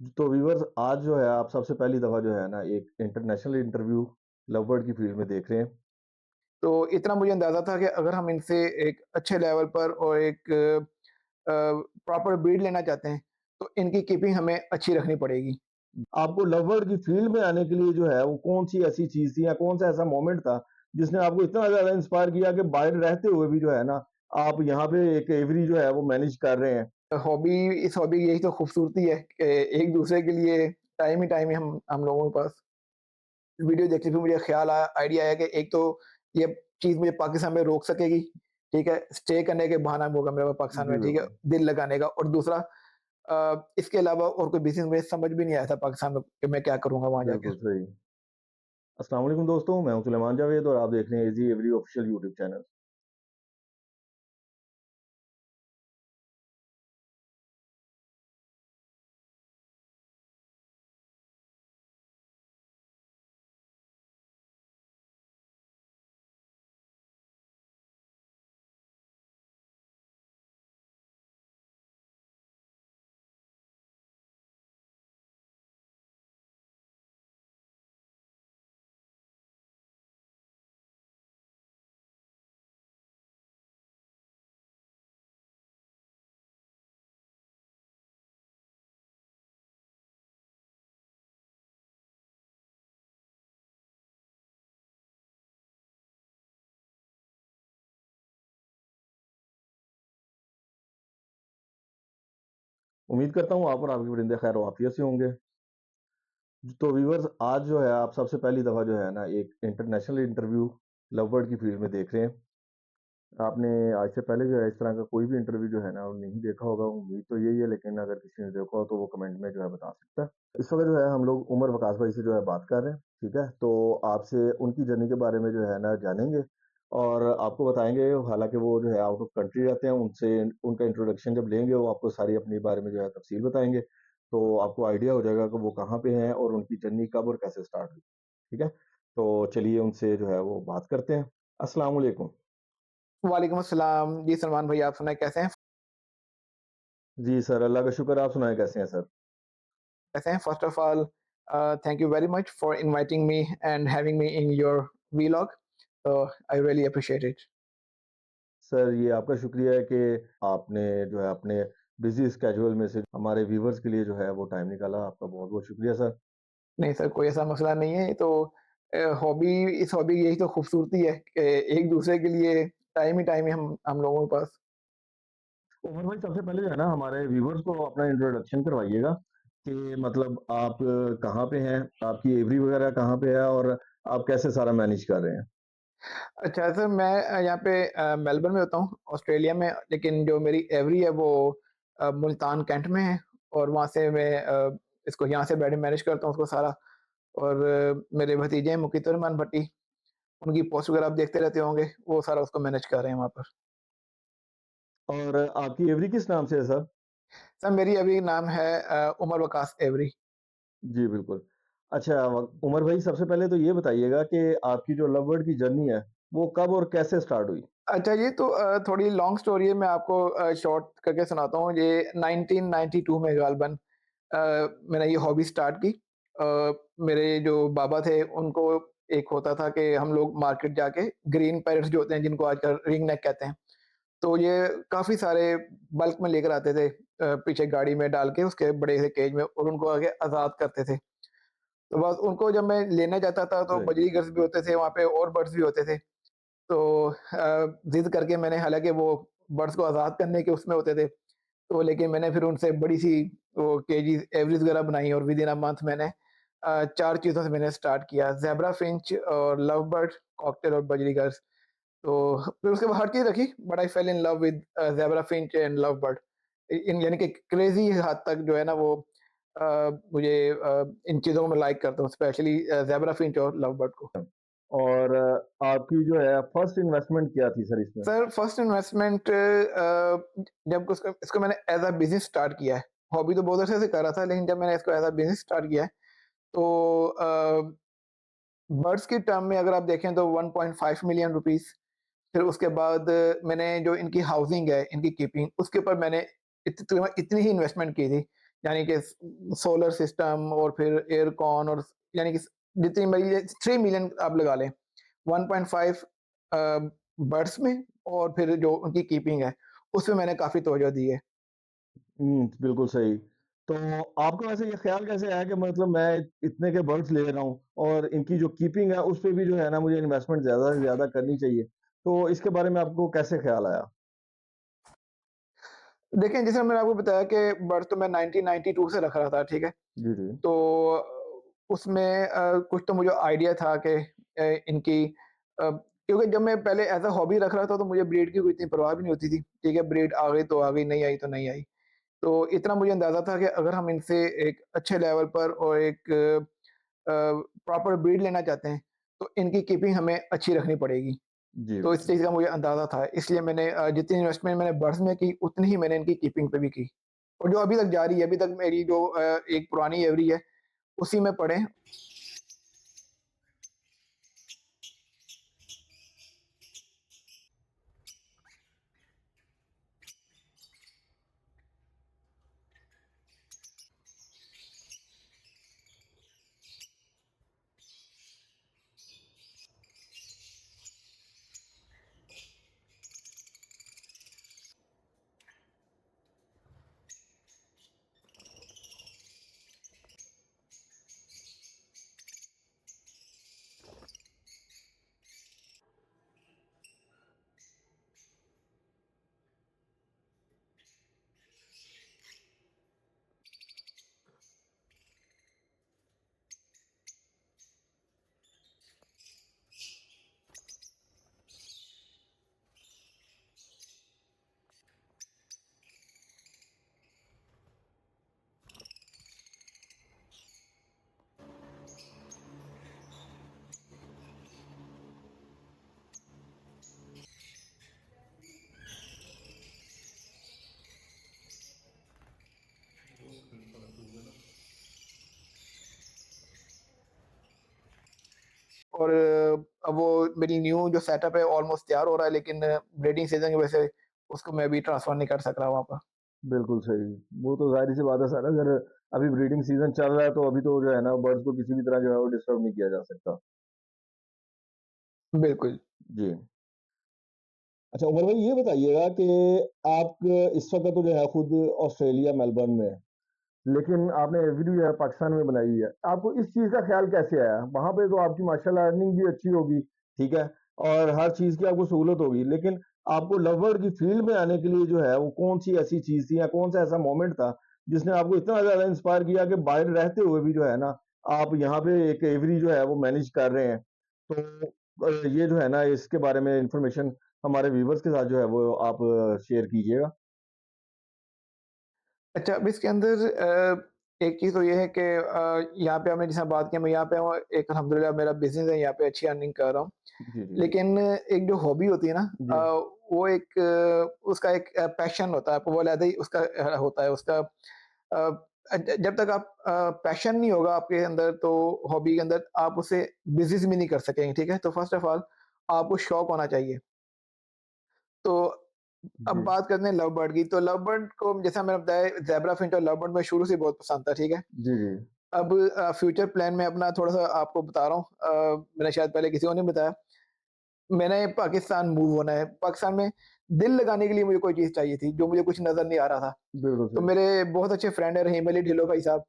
तो व्यूअर्स आज जो है आप सबसे पहली दफ़ा जो है ना एक इंटरनेशनल इंटरव्यू लव बर्ड की फील्ड में देख रहे हैं। तो इतना मुझे अंदाज़ा था कि अगर हम इनसे एक अच्छे लेवल पर और एक प्रॉपर ब्रीड लेना चाहते हैं, तो इनकी कीपिंग हमें अच्छी रखनी पड़ेगी। आपको लव बर्ड की फील्ड में आने के लिए जो है वो कौन-सी ऐसी चीज़ थी या कौन-सा ऐसा मोमेंट था जिसने आपको इतना ज़्यादा इंस्पायर किया कि बाहर रहते हुए भी जो है ना आप यहाँ पे एक एवरी जो है वो मैनेज कर रहे हैं? हॉबी इस हॉबी की यही तो खूबसूरती है कि एक-दूसरे के लिए टाइम ही हम लोगों के पास वीडियो देखते हुए मुझे ख़्याल आया आइडिया आया कि एक तो ये चीज़ मुझे पाकिस्तान में रोक सकेगी, ठीक है? स्टे करने के बहाना होगा मेरे पास पाकिस्तान जी, में, ठीक है? बिल्कुल। दिल लगाने का और दूसरा इसके अलावा और कोई बिज़नेस मुझे समझ भी नहीं आया था पाकिस्तान में कि मैं क्या करूँगा वहाँ बिल्कुल जाकर। सही। अस्सलाम वालेकुम दोस्तों, मैं हूं सुलेमान जावेद और आप देख रहे हैं easy every official YouTube channel. उम्मीद करता हूँ आप और आपके परिंदे खैर वाफियत से होंगे। तो व्यूअर्स आज जो है आप सबसे पहली दफ़ा जो है ना एक इंटरनेशनल इंटरव्यू लव बर्ड की फील्ड में देख रहे हैं। आपने आज से पहले जो है इस तरह का कोई भी इंटरव्यू जो है ना वो नहीं देखा होगा, उम्मीद तो यही है, लेकिन अगर किसी ने देखा हो तो वो कमेंट में जो है बता सकता है। इस वक़्त जो है हम लोग उमर वकास भाई से जो है बात कर रहे हैं, ठीक है? तो आपसे उनकी जर्नी के बारे में जो है ना जानेंगे और आपको बताएँगे, हालाँकि वो जो है आउट ऑफ कंट्री रहते हैं, उनसे उनका इंट्रोडक्शन जब लेंगे वो आपको सारी अपने बारे में जो है तफ़सील बताएँगे। तो आपको आइडिया हो जाएगा कि वो कहाँ पे हैं और उनकी जर्नी कब और कैसे स्टार्ट हुई, ठीक है? तो चलिए उनसे जो है वो बात करते हैं। अस्सलाम वालेकुम। वालेकुम अस्सलाम। जी, सलमान भाई आप सुनाएँ कैसे हैं? जी सर, अल्लाह का शुक्र, आप सुनाएँ कैसे हैं सर? कैसे हैं? First of all thank you very much for inviting me and having me in your vlog. तो I really appreciate it. Sir ये आपका शुक्रिया है कि आपने जो है अपने बिज़ी स्केड्यूल में से हमारे व्यूअर्स के लिए जो है वो टाइम निकाला। आपका बहुत-बहुत शुक्रिया सर। नहीं सर, कोई ऐसा मसला नहीं है। ये तो हॉबी इस हॉबी की यही तो खूबसूरती है कि एक-दूसरे के लिए टाइम ही हम लोगों के पास। उमर भाई सबसे पहले जो है ना हमारे व्यूअर्स को अपना इंट्रोडक्शन करवाइएगा कि मतलब आप कहाँ पे हैं? आपकी एवरी वगैरह कहाँ पे है और आप कैसे सारा मैनेज कर रहे हैं? अच्छा सर, मैं यहाँ पे मेलबर्न में होता हूँ, ऑस्ट्रेलिया में, लेकिन जो मेरी एवरी है वो मुल्तान कैंट में है और वहाँ से मैं इसको यहाँ से मैनेज करता हूँ उसको सारा। और मेरे भतीजे हैं मुकीत उर रहमान भट्टी, उनकी पोस्ट वगैरह आप देखते रहते होंगे, वो सारा उसको मैनेज कर रहे हैं वहाँ पर। और आपकी एवरी किस नाम से है सर? सर मेरी अभी नाम है उमर वकास एवरी। जी, बिल्कुल। अच्छा उमर भाई सबसे पहले तो ये बताइएगा कि आपकी जो लव बर्ड की जर्नी है, वो कब और कैसे स्टार्ट हुई? अच्छा ये तो थोड़ी लॉन्ग स्टोरी है, मैं आपको शॉर्ट करके सुनाता हूँ। ये 1992 में गालबन मैंने ये हॉबी स्टार्ट की। मेरे जो बाबा थे उनको एक होता था कि हम लोग मार्केट जाके ग्रीन पैरेट्स जो होते हैं जिनको आजकल रिंग नेक कहते हैं, तो ये काफ़ी सारे बल्क में लेकर आते थे, पीछे गाड़ी में डाल के उसके बड़े से केज में, और उनको आगे आज़ाद करते थे। तो बस उनको जब मैं लेने जाता था तो सही। बजरीगर्स भी होते थे वहाँ पे और बर्ड्स भी होते थे। तो ज़िद करके मैंने, हालाँकि वो बर्ड्स को आज़ाद करने के उसमें होते थे, तो लेकिन मैंने फिर उनसे बड़ी-सी वो केजेस एवरेज वगैरह बनाई और विदिन अ मंथ मैंने 4 चीज़ों से मैंने स्टार्ट किया, ज़ेब्रा फिंच और लव बर्ड, कॉकटेल और बजरीगर्स। तो फिर उसके बाद हर चीज़ रखी, but I fail in love with zebra Finch and love bird. इ इन यानी कि क्रेज़ी हद तक जो है ना वो अ, मुझे इन चीज़ों को मैं लाइक करता हूँ, स्पेशली ज़ेब्रा फिंच और लव बर्ड को। और आपकी जो है फर्स्ट इन्वेस्टमेंट क्या थी सर इसमें? सर फर्स्ट इन्वेस्टमेंट जब उसको इसको मैंने एज़ अ बिज़नेस स्टार्ट किया है। हॉबी तो बहुत अर्से से कर रहा था, लेकिन जब मैंने इसको एज़ अ बिज़नेस स्टार्ट किया है, तो बर्ड्स की टर्म में अगर आप देखें तो 1.5 मिलियन रुपीज़। फिर उसके बाद मैंने जो इनकी हाउसिंग है, इनकी कीपिंग, उसके ऊपर मैंने इतनी ही इन्वेस्टमेंट की थी। यानी कि सोलर सिस्टम और फिर एयरकॉन और यानी कि जितनी मेरी 3 मिलियन आप लगा लें, 1.5 बर्ड्स में और फिर जो उनकी कीपिंग है, उसमें मैंने काफ़ी तवज्जो दी है। बिल्कुल सही। तो आपको वैसे ये ख़्याल कैसे आया कि मतलब मैं इतने के बर्ड्स ले रहा हूँ और इनकी जो कीपिंग है, उस पे भी जो है ना मुझे इन्वेस्टमेंट ज़्यादा से ज़्यादा करनी चाहिए। तो इसके बारे में आपको कैसे ख़्याल आया? देखिए, जैसे मैंने आपको बताया कि बर्ड्स तो मैं 1992 से रख रहा था, ठीक है? जी, जी। तो उसमें कुछ तो मुझे आइडिया था कि इनकी क्योंकि जब मैं पहले एज़ अ हॉबी रख रहा था, तो मुझे ब्रीड की कोई इतनी परवाह भी नहीं होती थी। ठीक है, ब्रीड आ गई तो आ गई, नहीं आई तो नहीं आई। तो इतना मुझे अंदाज़ा था कि अगर हम इनसे एक अच्छे लेवल पर और एक प्रॉपर ब्रीड लेना चाहते हैं, तो इनकी कीपिंग हमें अच्छी रखनी पड़ेगी। जी, तो इस बिल्कुल। चीज़ का मुझे अंदाज़ा था, इसलिए मैंने जितनी इन्वेस्टमेंट मैंने बर्ड्स में की, उतनी ही मैंने इनकी कीपिंग पे भी की। और जो अभी तक जारी है, अभी तक मेरी जो एक पुरानी एवरी है, उसी में पड़े हैं। और अब वो मेरी न्यू जो सेटअप है ऑलमोस्ट तैयार हो रहा है, लेकिन ब्रीडिंग सीज़न की वजह से उसको मैं अभी ट्रांसफ़र नहीं कर सक रहा वहाँ पर। बिल्कुल सही। वो तो ज़ाहिर-सी बात है सर, अगर अभी ब्रीडिंग सीज़न चल रहा है तो अभी तो जो है ना बर्ड्स को किसी भी तरह जो है वो डिस्टर्ब नहीं किया जा सकता। बिल्कुल। जी। अच्छा उमर भाई ये बताइएगा कि आप इस वक़्त तो जो है खुद ऑस्ट्रेलिया मेलबर्न में हैं। लेकिन आपने एफडी जो है पाकिस्तान में बनाई है। आपको इस चीज़ का ख़्याल कैसे आया? वहाँ पे तो आपकी माशाल्लाह अर्निंग भी अच्छी होगी, ठीक है? और हर चीज़ की आपको सहूलत होगी। लेकिन आपको लवबर्ड की फ़ील्ड में आने के लिए जो है वो कौन-सी ऐसी चीज़ थी या कौन-सा ऐसा मोमेंट था जिसने आपको इतना ज़्यादा इंस्पायर किया कि बाहर रहते हुए भी जो है ना, आप यहाँ पे एक एवरी जो है वो मैनेज कर रहे हैं। तो ये जो है ना इसके बारे में इन्फॉर्मेशन हमारे व्यूअर्स के साथ जो है वो आप शेयर कीजिएगा। अच्छा, अब इसके अंदर एक चीज़ तो ये है कि यहाँ पे आपने जैसा बात की, मैं यहाँ पे हूँ, एक अल्हम्दुलिल्लाह मेरा बिज़नेस है, यहाँ पे अच्छी अर्निंग कर रहा हूँ। जी, जी। लेकिन एक जो हॉबी होती है ना, जी। वो एक उसका एक पैशन होता है, आपको वो अलग ही उसका होता है उसका जब तक आप पैशन नहीं होगा आपके अंदर, तो हॉबी के अंदर आप उसे बिज़नेस भी नहीं कर सकेंगे, ठीक है? तो फर्स्ट ऑफ ऑल आपको शौक होना चाहिए। तो अब जी। बात करते हैं लव बर्ड की, तो लव बर्ड को जैसा मैंने बताया, ज़ेब्रा फिंच और लव बर्ड मुझे शुरू से बहुत पसंद था, ठीक है? जी, जी। अब फ्यूचर प्लान में अपना थोड़ा-सा आपको बता रहा हूँ, मैंने शायद पहले किसी को नहीं बताया। मैंने पाकिस्तान मूव होना है। पाकिस्तान में दिल लगाने के लिए मुझे कोई चीज़ चाहिए थी, जो मुझे कुछ नज़र नहीं आ रहा था। बिल्कुल तो सही। मेरे बहुत अच्छे फ्रेंड हैं रहीम अली ढिल्लों भाई साहब।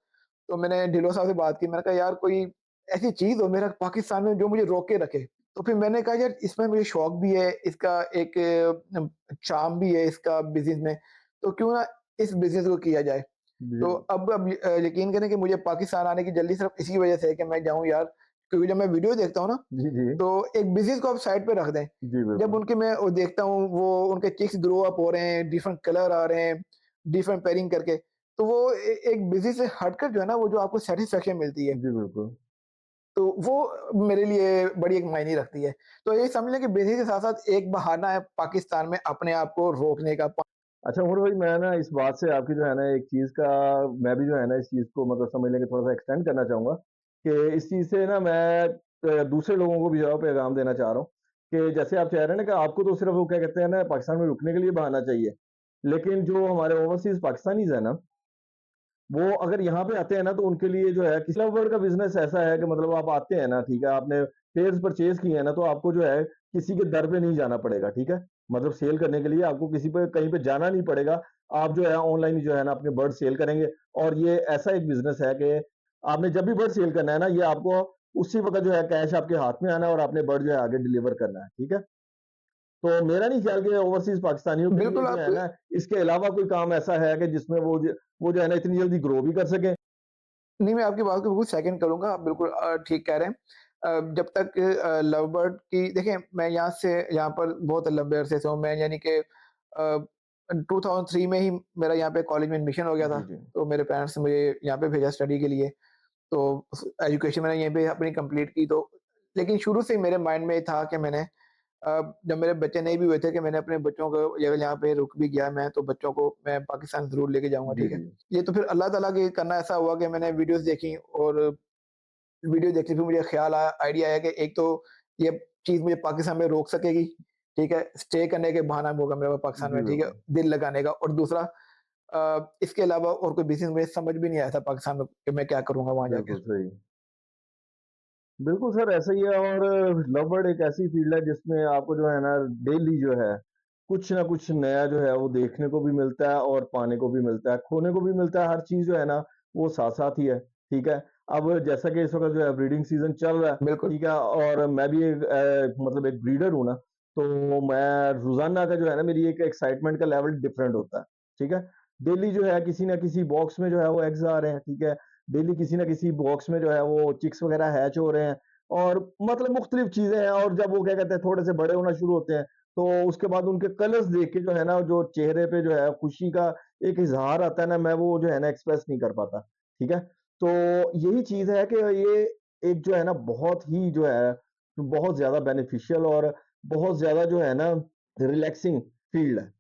तो मैंने ढिल्लों साहब से बात की, मैंने कहा यार कोई ऐसी चीज़ हो मेरा पाकिस्तान में जो मुझे रोक के रखे। तो फिर मैंने कहा यार इसमें मुझे शौक भी है, इसका एक चार्म भी है इसका बिज़नेस में, तो क्यों ना इस बिज़नेस को किया जाए। जी। तो अब यकीन करें कि मुझे पाकिस्तान आने की जल्दी सिर्फ़ इसी वज़ह से है कि मैं जाऊँ यार, क्योंकि जब मैं वीडियो देखता हूँ ना, जी, जी। तो एक बिज़नेस को आप साइड पे रख दें। जी, जब बिल्कुल। उनके मैं वो देखता हूँ, वो उनके चिक्स ग्रो अप हो रहे हैं, डिफरेंट कलर आ रहे हैं, डिफरेंट पेयरिंग करके, तो वो एक बिज़नेस से हटकर जो है ना, वो जो आपको सैटिस्फैक्शन मिलती है, जी, बिल्कुल। तो वो मेरे लिए बड़ी एक मायने रखती है। तो ये समझ लें कि बिज़नेस के साथ-साथ एक बहाना है पाकिस्तान में अपने आप को रोकने का। अच्छा उमर भाई मैं ना इस बात से आपकी जो है ना एक चीज़ का मैं भी जो है ना इस चीज़ को मतलब समझ लें कि थोड़ा-सा एक्सटेंड करना चाहूँगा, कि इस चीज़ से ना मैं दूसरे लोगों को भी जो है पैगाम देना चाह रहा हूँ, कि जैसे आप कह रहे हैं ना कि आपको तो सिर्फ़ वो क्या कहते हैं ना पाकिस्तान में रुकने के लिए बहाना चाहिए। लेकिन जो हमारे ओवरसीज़ पाकिस्तानीज़ हैं ना वो अगर यहाँ पे आते हैं ना तो उनके लिए जो है किसी लव बर्ड का बिज़नेस ऐसा है कि मतलब आप आते हैं ना, ठीक है, आपने पेयर्स परचेज़ किए हैं ना तो आपको जो है किसी के दर पे नहीं जाना पड़ेगा, ठीक है? मतलब सेल करने के लिए आपको किसी पे कहीं पे जाना नहीं पड़ेगा। आप जो है ऑनलाइन ही जो है ना अपने बर्ड सेल करेंगे और ये ऐसा एक बिज़नेस है कि आपने जब भी बर्ड सेल करना है ना, ये आपको उसी वक़्त जो है कैश आपके हाथ में आना है और आपने बर्ड जो है आगे डिलीवर करना है, ठीक है? तो मेरा नहीं ख़्याल कि ओवरसीज़ पाकिस्तानियों के लिए बिल्कुल जो आप है ना, इसके अलावा कोई काम ऐसा है कि जिसमें वो जो है ना इतनी जल्दी ग्रो भी कर सकें। नहीं, मैं आपकी बात को बिल्कुल सेकंड करूँगा, आप बिल्कुल ठीक कह रहे हैं। जब तक लव बर्ड की देखिए मैं यहाँ पर बहुत लंबे अरसे से हूँ, मैं यानी कि 2003 में ही मेरा यहाँ पे कॉलेज में एडमिशन हो गया था, जी, जी। तो मेरे पेरेंट्स ने मुझे यहाँ पे भेजा स्टडी के लिए, तो एजुकेशन मैंने यहीं पे अपनी कंप्लीट की तो लेकिन शुरू से ही मेरे माइंड में था कि मैंने जब मेरे बच्चे नहीं भी हुए थे कि मैंने अपने बच्चों को अगर यहाँ पे रुक भी गया मैं, तो बच्चों को मैं पाकिस्तान ज़रूर लेके जाऊँगा, जी, ठीक है? जी। ये तो फिर अल्लाह ताला के करना ऐसा हुआ कि मैंने वीडियोज़ देखी और वीडियो देखते फिर मुझे ख़्याल आया आइडिया आया कि एक तो ये चीज़ मुझे पाकिस्तान में रोक सकेगी, ठीक है? स्टे करने के बहाना भी होगा मेरे पास पाकिस्तान जी, में, ठीक है? बिल्कुल। दिल लगाने का और दूसरा इसके अलावा और कोई बिज़नेस मुझे समझ भी नहीं आया था पाकिस्तान में कि मैं क्या करूँगा वहाँ जाके। बिल्कुल सही। बिल्कुल सर, ऐसा ही है और लव बर्ड एक ऐसी फ़ील्ड है जिसमें आपको जो है ना डेली जो है, कुछ ना कुछ नया जो है वो देखने को भी मिलता है और पाने को भी मिलता है, खोने को भी मिलता है, हर चीज़ जो है ना वो साथ-साथ ही है, ठीक है? अब जैसा कि इस वक़्त जो है ब्रीडिंग सीज़न चल रहा है, बिल्कुल, ठीक है? और मैं भी एक मतलब एक ब्रीडर हूँ ना, तो मैं रोज़ाना का जो है ना मेरी एक एक्साइटमेंट का लेवल डिफरेंट होता है, ठीक है? डेली जो है किसी न किसी बॉक्स में जो है वो एग्स आ रहे हैं, ठीक है? डेली किसी न किसी बॉक्स में जो है वो चिक्स वगैरह हैच हो रहे हैं और मतलब मुख्तलिफ चीज़ें हैं और जब वो क्या कहते हैं थोड़े से बड़े होना शुरू होते हैं, तो उसके बाद उनके कलर्स देख के जो है ना जो चेहरे पे जो है खुशी का एक इज़हार आता है ना, मैं वो जो है ना एक्सप्रेस नहीं कर पाता, ठीक है? तो यही चीज़ है कि ये एक जो है ना बहुत ही जो है, बहुत ज़्यादा बेनिफिशियल और बहुत ज़्यादा जो है ना रिलैक्सिंग फ़ील्ड है।